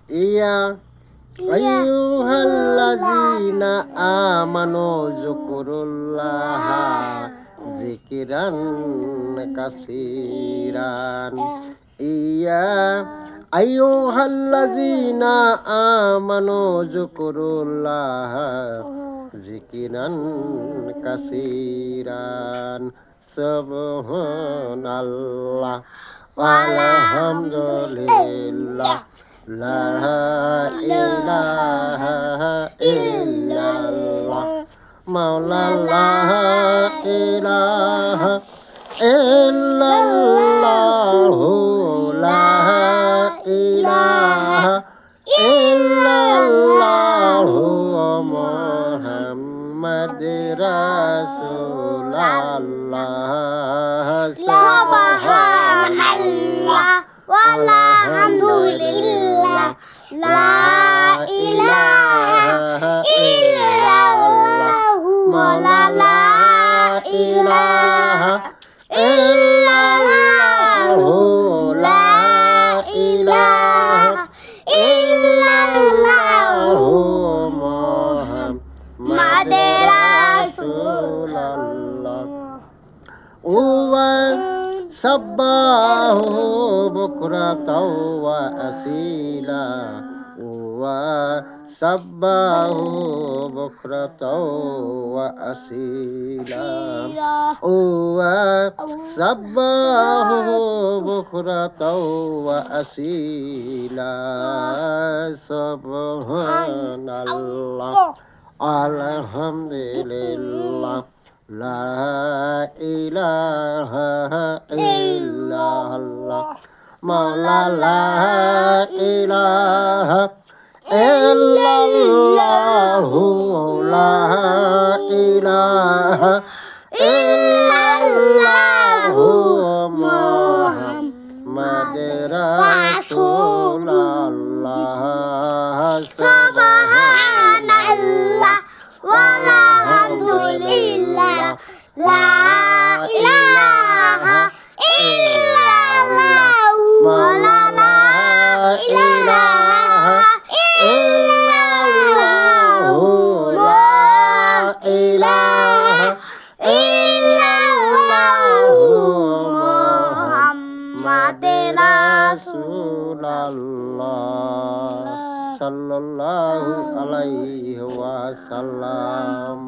ইয়া আইয়ুহাল্লাযীনা আমানু যুকুরুল্লাহা যিকরান কাসীরান ইয়া আইয়ুহাল্লাযীনা আমানু যুকুরুল্লাহা যিকরান কাসীরান সুবহানাল্লাহ আলহামদুলিল্লাহ লা ইলাহা ইল্লাল্লাহ মাওলা লা ইলাহা ইল্লাল্লাহু লা ইলাহা ইল্লাল্লাহু মুহাম্মাদুর রাসূলুল্লাহ সুবহানাল্লাহ ওয়ালহামদুলিল্লাহ লা ইলাহা ইল্লাল্লাহু মাওলা লা ইলাহা ইল্লাল্লাহু লা ইলাহা ইল্লাল্লাহু মুহাম্মাদুর রাসূলুল্লাহ ওয়া সাব্বাহু বুকরাতাও ওয়া আসীলা ওয়া সাব্বাহু বুকরাতাও ওয়া আসীলা ওয়া সাব্বাহু বুকরাতাও ওয়া আসীলা সুবহানাল্লাহ আলহামদুলিল্লাহ লা ইলাহা ইল্লাল্লাহ মাওলা লা ইলাহা ইল্লাল্লাহু লা ইলাহা ইল্লাল্লাহু মুহাম্মাদুর রাসূলুল্লাহ সুবহানাল্লাহ ওয়ালহামদুলিল্লাহ লা ইলাহা ইল্লাল্লাহু ওয়ালা লা ইলাহা ইল্লাল্লাহু লা ইলাহা ইল্লাল্লাহু মুহাম্মাদুর রাসূলুল্লাহ সাল্লাল্লাহু আলাইহি ওয়াসাল্লাম।